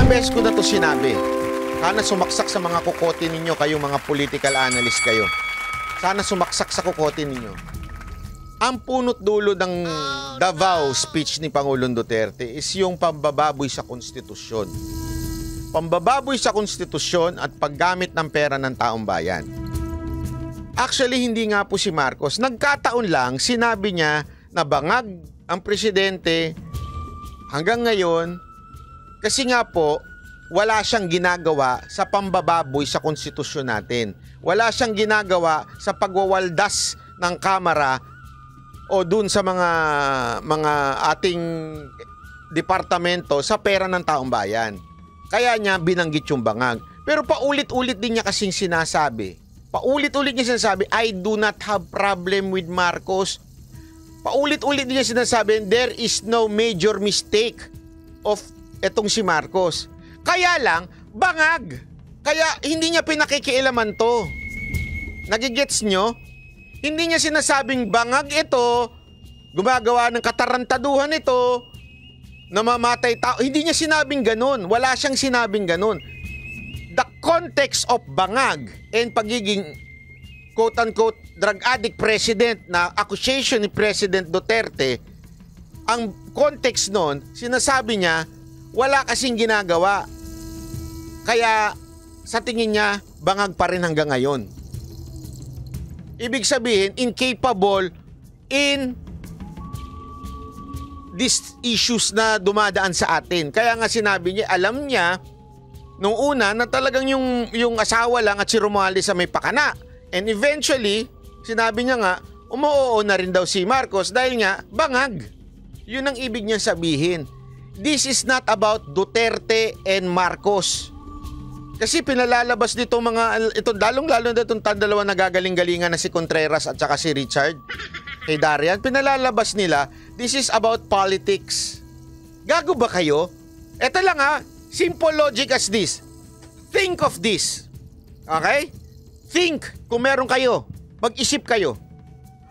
Ilang beses ko na to sinabi. Sana sumaksak sa mga kukote ninyo, kayong mga political analyst kayo. Sana sumaksak sa kukote ninyo. Ang punot dulo ng Davao speech ni Pangulong Duterte is yung pambababoy sa konstitusyon. Pambababoy sa konstitusyon at paggamit ng pera ng taong bayan. Actually, hindi nga po si Marcos. Nagkataon lang, sinabi niya na bangag ang presidente hanggang ngayon kasi nga po, wala siyang ginagawa sa pambababoy sa konstitusyon natin. Wala siyang ginagawa sa pagwawaldas ng Kamara o dun sa mga ating departamento sa pera ng taong bayan. Kaya niya binanggit yung bangag. Pero paulit-ulit din niya kasing sinasabi. Paulit-ulit niya sinasabi, I do not have problem with Marcos. Paulit-ulit din niya sinasabi, there is no major mistake of etong si Marcos. Kaya lang, bangag. Kaya hindi niya pinakikialaman to. Nagigets nyo? Hindi niya sinasabing bangag ito, gumagawa ng katarantaduhan ito, namamatay tao. Hindi niya sinabing ganun. Wala siyang sinabing ganun. The context of bangag and pagiging quote-unquote drug addict president na accusation ni President Duterte, ang context nun, sinasabi niya, wala kasing ginagawa. Kaya sa tingin niya, bangag pa rin hanggang ngayon. Ibig sabihin, incapable in these issues na dumadaan sa atin. Kaya nga sinabi niya, alam niya, nung una na talagang yung asawa lang at si Romualdez sa may pakana. And eventually, sinabi niya nga, umuoo na rin daw si Marcos dahil nga, bangag. Yun ang ibig niya sabihin. This is not about Duterte and Marcos. Kasi pinalalabas nito lalong-lalo na itong dalawa nagagaling-galingan na si Contreras at saka si Richard kay Darian, pinalalabas nila, this is about politics. Gago ba kayo? Eto lang ha, simple logic as this. Think of this. Okay? Think, kung meron kayo, mag-isip kayo.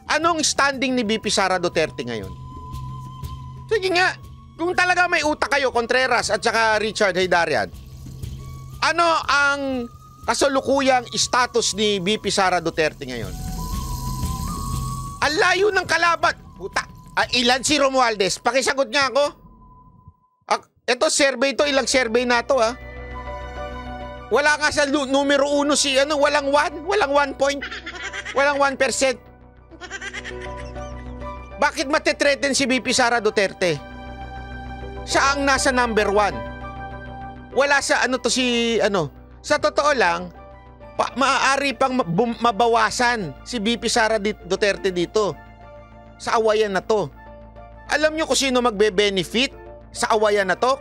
Anong standing ni BP Sara Duterte ngayon? Sige nga, kung talaga may utak kayo, Contreras at saka Richard Haydarian, ano ang kasalukuyang status ni BP Sara Duterte ngayon? Ang layo ng kalaban. Puta, ilan si Romualdez? Pakisagot nga ako. Ito survey to, ilang survey na to ha. Wala nga sa numero 1 si walang 1 point, walang 1%. Bakit matetreten si BP Sara Duterte? Siya ang nasa number 1. Wala sa sa totoo lang, maaari pang mabawasan si BP Sara Duterte dito sa awayan na to. Alam nyo kung sino magbe-benefit sa awayan na to?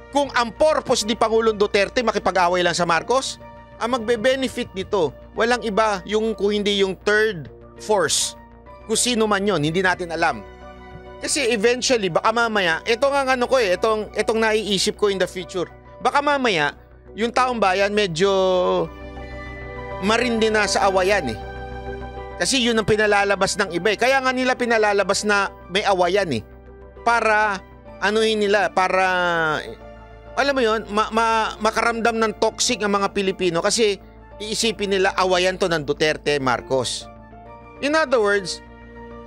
Kung ang purpose ni Pangulong Duterte makipag-away lang sa Marcos, ang magbe-benefit nito, walang iba kung hindi yung third force. Kung sino man yun, hindi natin alam. Kasi eventually, baka mamaya, itong naiisip ko in the future, baka mamaya, yung taong bayan medyo marindi na sa awayan eh. Kasi yun ang pinalalabas ng iba eh. Kaya nga nila pinalalabas na may awayan eh. Para, para, alam mo yun, makaramdam ng toxic ang mga Pilipino kasi iisipin nila awayan to ng Duterte, Marcos. In other words,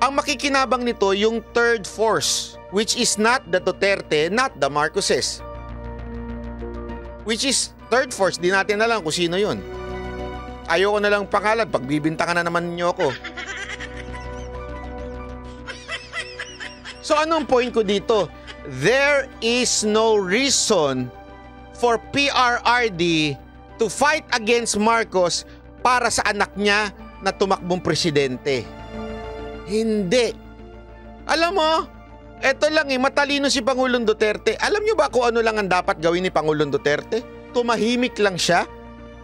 ang makikinabang nito yung third force, which is not the Duterte, not the Marcoses. Which is third force, di natin alam kung sino yun. Ayoko na lang pangalan, pagbibintangan na naman niyo ako. So anong point ko dito? There is no reason for PRRD to fight against Marcos para sa anak niya na tumakbong presidente. Hindi. Alam mo, eto lang matalino si Pangulong Duterte. Alam niyo ba kung ano lang ang dapat gawin ni Pangulong Duterte? Tumahimik lang siya,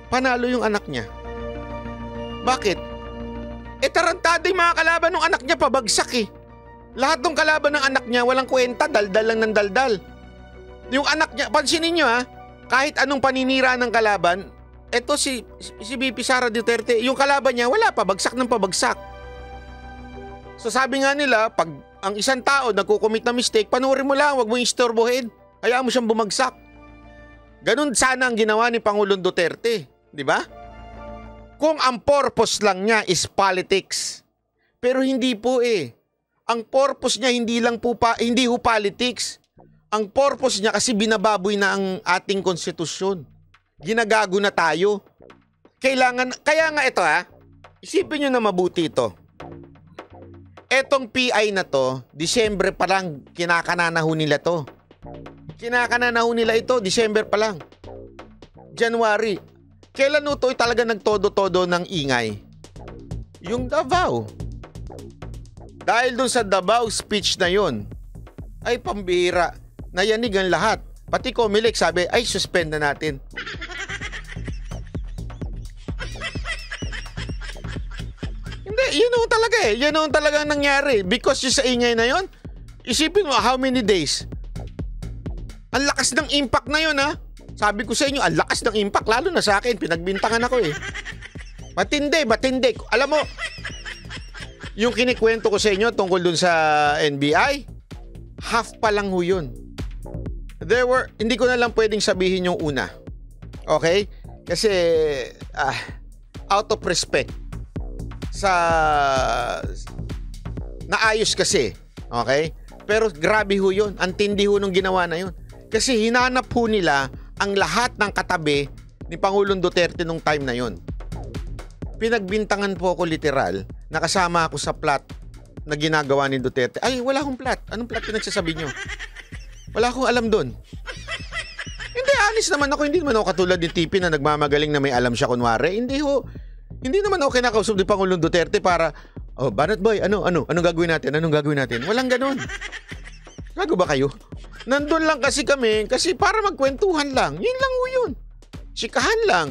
panalo yung anak niya. Bakit? Tarantado yung mga kalaban ng anak niya, pabagsak eh. Lahat ng kalaban ng anak niya, walang kwenta, daldal lang ng daldal. Yung anak niya, pansinin niyo ha, kahit anong paninira ng kalaban, eto si BP Sara Duterte, yung kalaban niya, wala, pabagsak ng pabagsak. So sabi nga nila, pag ang isang tao nagko-commit na mistake, panuorin mo lang, wag mo istorbohin. Hayaan mo siyang bumagsak. Ganun sana ang ginawa ni Pangulong Duterte, di ba? Kung ang purpose lang niya is politics. Pero hindi po eh. Ang purpose niya hindi ho politics. Ang purpose niya kasi binababoy na ang ating konstitusyon. Ginagago na tayo. Kaya nga ito isipin nyo na mabuti ito. Etong PI na to, Disyembre pa lang, kinakananaho nila to. Kinakananaho nila ito, Disyembre pa lang. January. Kailan ito talaga nagtodo-todo ng ingay? Yung Davao. Dahil dun sa Davao speech na yun, ay pambihira. Nayanig ang lahat. Pati Comelec sabi, ay suspend na natin. Hindi, yun ang talaga eh. Yun ang talagang nangyari. Because yung sa ingay na yun, isipin mo, how many days? Ang lakas ng impact na yun Sabi ko sa inyo, ang lakas ng impact. Lalo na sa akin, pinagbintangan ako eh. Matindi. Alam mo, yung kinikwento ko sa inyo tungkol dun sa NBI, half pa lang ho yun. Hindi ko na lang pwedeng sabihin yung una. Okay? Kasi, out of respect, naayos kasi. Okay? Pero grabe ho yun. Ang tindi ho nung ginawa na yun. Kasi hinanap ho nila ang lahat ng katabi ni Pangulong Duterte nung time na yun. Pinagbintangan po ako literal, nakasama ako sa plot na ginagawa ni Duterte. Ay, wala akong plot. Anong plot pinagsasabi nyo? Wala akong alam doon. Hindi, honest naman ako. Hindi naman ako katulad ni TP na nagmamagaling na may alam siya kunwari. Hindi naman ako kinakausap ni Pangulong Duterte para, Banat Boy, anong gagawin natin? Anong gagawin natin? Walang ganun. Gago ba kayo? Nandun lang kasi kami, kasi para magkwentuhan lang. Yun lang yun. Sikahan lang.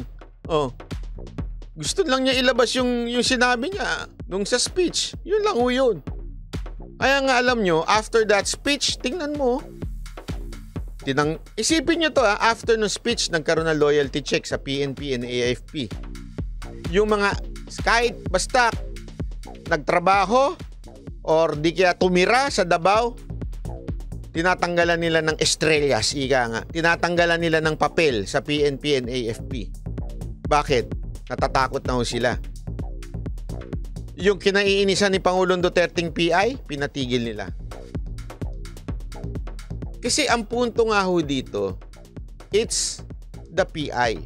Gusto lang niya ilabas yung sinabi niya nung sa speech. Yun lang yun. Kaya nga alam nyo, after that speech, tingnan mo. Isipin nyo to after nung speech, nagkaroon ng loyalty check sa PNP and AFP. Yung mga, kahit basta nagtrabaho or di kaya tumira sa Davao, tinatanggalan nila ng estrellas, tinatanggalan nila ng papel sa PNP and AFP. Bakit? Natatakot na ho sila. Yung kinaiinisan ni Pangulong Duterteng PI, pinatigil nila. Kasi ang punto nga ho dito, it's the PI.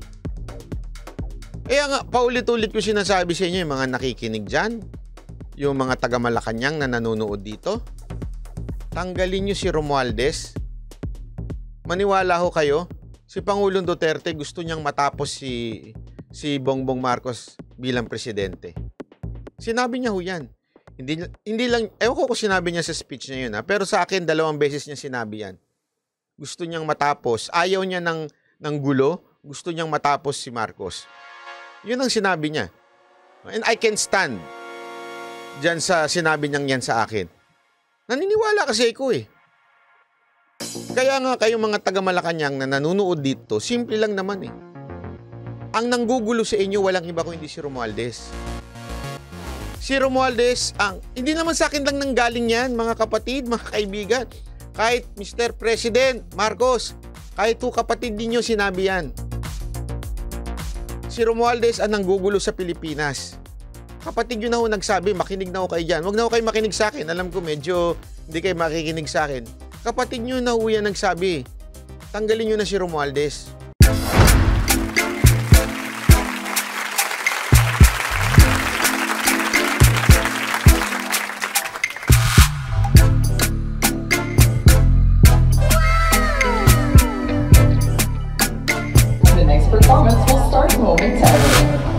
Kaya nga, paulit-ulit ko sinasabi sa inyo, yung mga nakikinig dyan, yung mga taga-Malacanang na nanonood dito, tanggalin nyo si Romualdez. Maniwala ho kayo, si Pangulong Duterte gusto niyang matapos si Bongbong Marcos bilang presidente. Sinabi niya ho yan. Hindi lang, ewan ko kung sinabi niya sa speech niya yun pero sa akin 2 beses niya sinabi yan. Gusto niyang matapos. Ayaw niya ng gulo. Gusto niyang matapos si Marcos. Yun ang sinabi niya. And I can stand dyan sa sinabi niyang yan sa akin. Naniniwala kasi ako eh. Kaya nga kayong mga taga-Malacanang na nanonood dito, simple lang naman eh. Ang nanggugulo sa inyo, walang iba kung hindi si Romualdez. Si Romualdez, hindi naman sa akin lang nanggaling yan, mga kapatid, mga kaibigan. Kahit Mr. President Marcos, kahit kapatid ninyo sinabi yan. Si Romualdez ang nanggugulo sa Pilipinas. Kapatid nyo na ho nagsabi, makinig na ho kayo dyan. Huwag na ho kayo makinig sa akin. Alam ko medyo hindi kayo makikinig sa akin. Kapatid nyo na ho yan nagsabi. Tanggalin nyo na si Romualdez. The next performance will start momentarily.